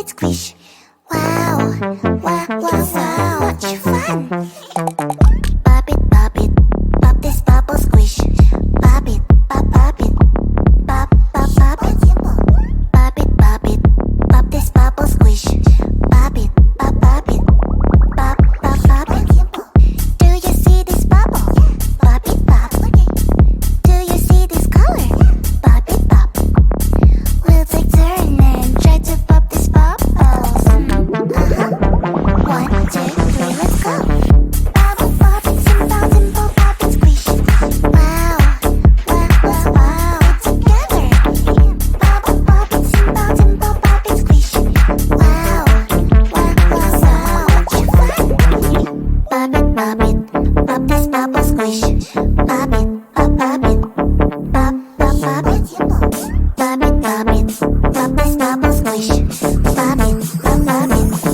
it squish. Wow, wow, wow, so much fun. Pop it, pop this bubble squish. Pop it, pop it, pop it. Pop it, pop this bubble squish. Pop it, pop it, pop it. Do you see this bubble? Pop it, pop. Do you see this color? Pop it, pop. We'll take turn and try to pop this bubbles. 1, 2, 3, let's go. Bubble pop it, simple, simple, pop it, squish. Wow, wow, wow, wow, together. Bubble pop it, simple, simple, pop it, squish. Wow, wow, wow, so much fun. Pop it, pop this bubble squish. Pop it, pop it, pop it. Pop it, pop this bubble squish. Pop it, pop it, pop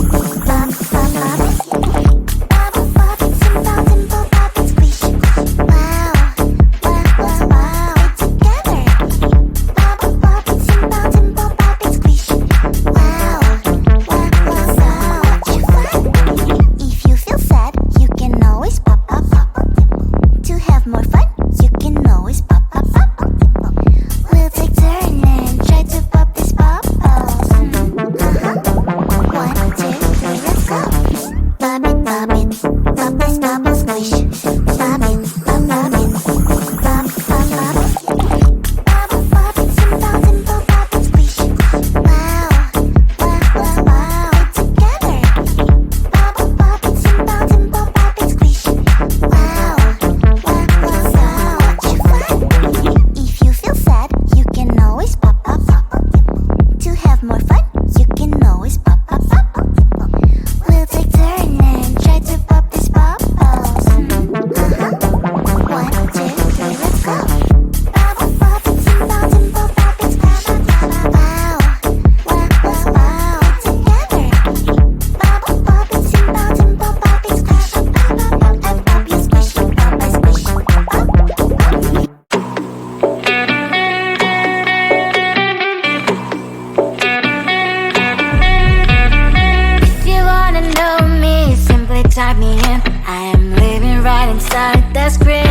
it. Bubble pop it, simple, simple, pop it, squish. Wow, wow, wow, wow, together. Bubble pop it, simple, simple, pop it, squish. Wow, wow, wow, so much fun. If you feel sad, you can always pop, pop, pop. To have more fun, you can always pop, pop, pop. We'll take turn and try to pop this bubbles. 1, 2, 3, let's go. Pop it, pop this bubble squish. Pop it, pop it, pop it. Bubble pop it, simple, simple, pop it, squish. Wow, wow, wow, wow, together. Bubble pop it, simple, simple, pop it, squish. Wow, wow, wow, so much fun. If you feel sad, you can always pop, pop, pop. To have more fun, you can always pop, pop, pop. We'll take turn and try to pop this bubbles. 1, 2, 3, let's go. Bubble pop it, simple, simple, pop it, squish. Wow, wow, wow, wow, together. Bubble pop it, simple, simple, pop it, squish. And pop you squish, pop I squish. If you wanna know me, simply type me in. I am living right inside the screen.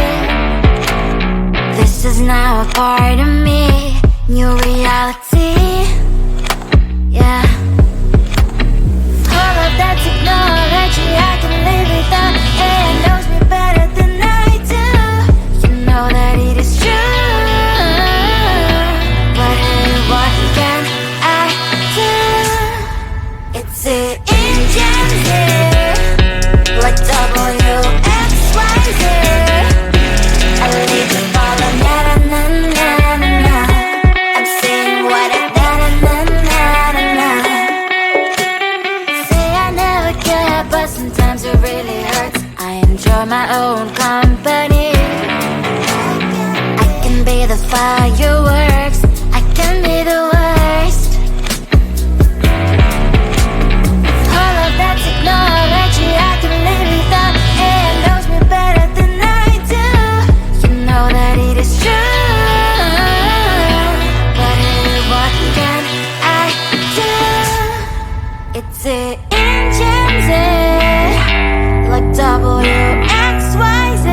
This is now a part of me, new reality. Yeah. All of that technology, I can live without. It knows me better than I do. You know that it is true. But hey, what can I do? It's it in Gems, like WXYZ. I need to follow, na na na na na na. I'm saying what I na na na na na na. Say I never care, but sometimes it really hurts. I enjoy my own company. I can be the fireworks, I can be the worst. All of that technology, I can live without. It knows me better than I do. You know that it is true. But hey, what can I do? It's it in Gems, like WXYZ.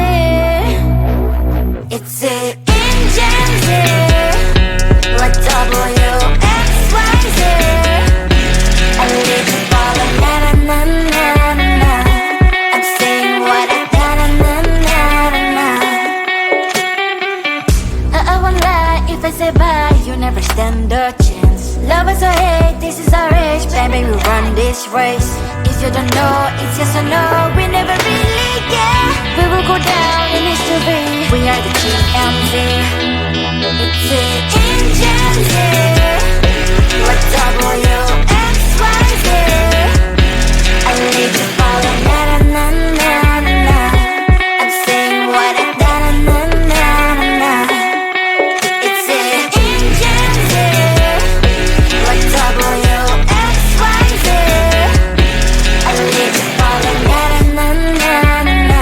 It's it in Gems, like WXYZ. I live to follow, na na na na na na. I'm saying what I na na na na na na. I won't lie if I say bye, you never stand a chance. Love us or hate, this is our age, baby, we run this race. If you don't know, it's yes or no, we never really care. We will go down in history, we are the GMZ. It's it in Gems, like WXYZ. I need to follow, na na na na na na. I'm saying what I na na na na na na. It's it in Gems, like WXYZ. I need to follow, na na na na na na.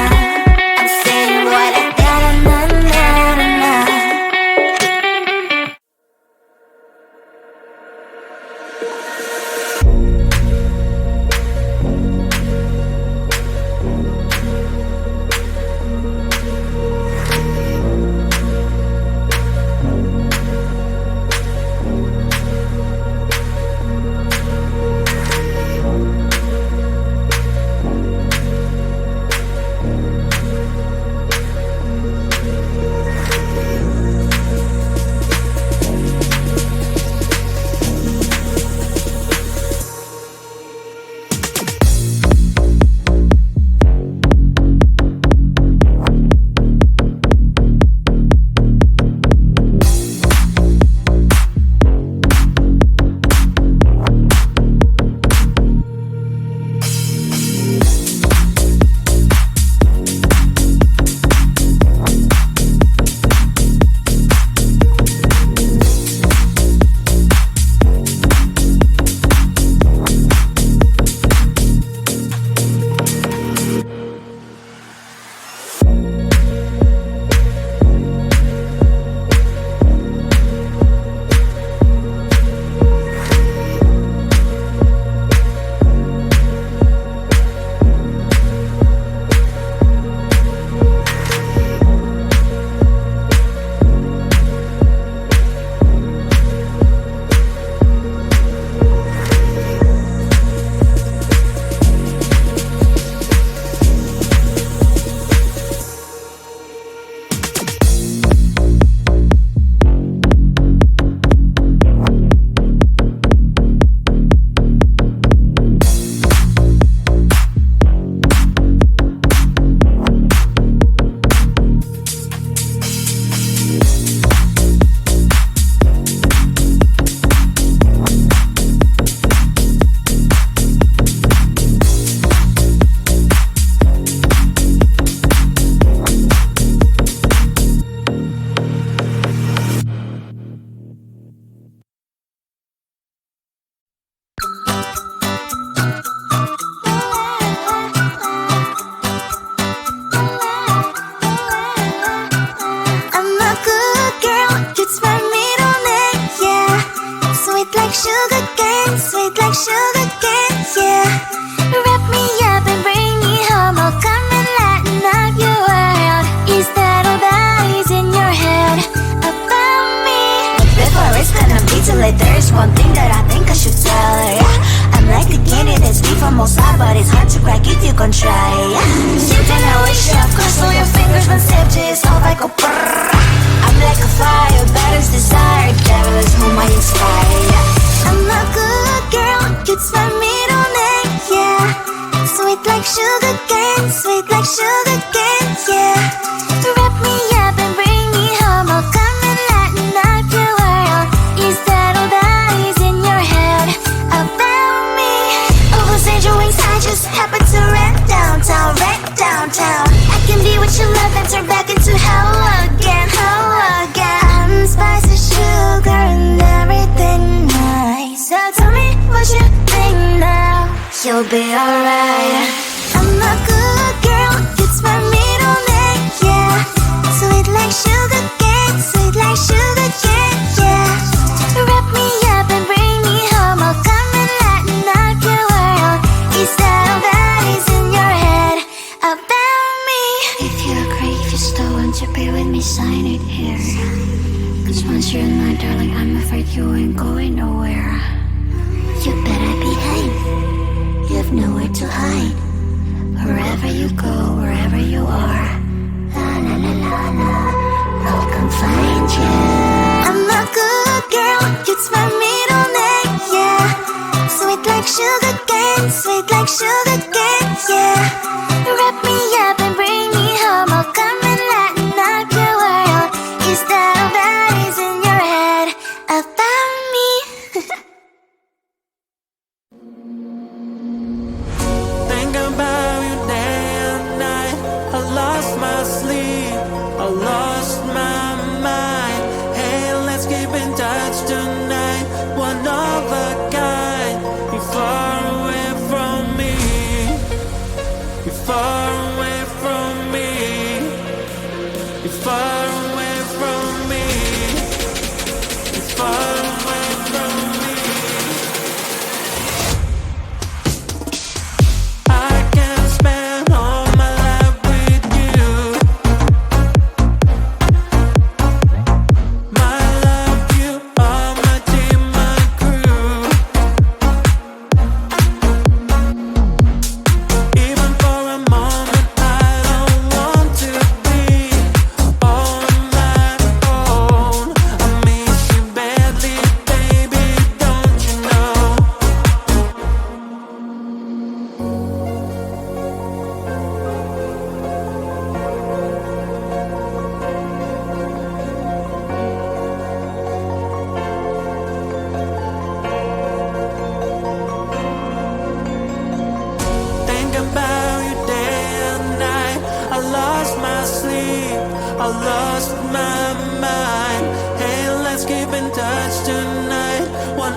one thing that I think I should tell her, yeah. I'm like the candy that's deep from outside, but it's hard to crack if you can try, yeah. Sitting I wish you cross all your fingers when safety is off, I go brrrr. I'm like a fire, battles desire, devil is whom I inspire, yeah. I'm a good girl, it's my middle name, yeah. Sweet like sugar cane, sweet like sugar cane, yeah. Wrap me up and bring me home, I'll come and lighten up your world. Is that all that is in your head about me? Oversend your wings, I just happen to rent downtown, I can be what you love and turn back into hell again, I'm spice and sugar and everything nice. So tell me what you think now, you'll be alright. I'm a good girl, it's my middle name, yeah. Sweet like sugar cane, sweet like sugar cane, yeah. Wrap me up and bring me home, I'll come and lighten up your world. Is that all that is in your head about me? If you agree, if you still want to be with me, sign it here. Cause once you're in my darling, I'm afraid you ain't going nowhere. You better behave, you have nowhere to hide. Wherever you go, wherever you are, la la la la la, I'll come find you. I'm a good girl, it's my middle name, yeah. Sweet like sugar cane, sweet like sugar cane, yeah. Wrap me up and bring me home, I'll come and lighten up your world. Is that all that is in your head about me? Think about you day and night. I lost my sleep, I lost my mind. Hey, let's keep in touch tonight. One of a kind. You're far away from me. You're far away from me. You're far away from me. You're far away from me. I can spend all my life with you. My love, you are my team, my crew. Even for a moment, I don't want to be on my own. I miss you badly, baby, don't you know? Think about you day and night. I lost my sleep, I lost my mind. Hey, let's keep in touch tonight. One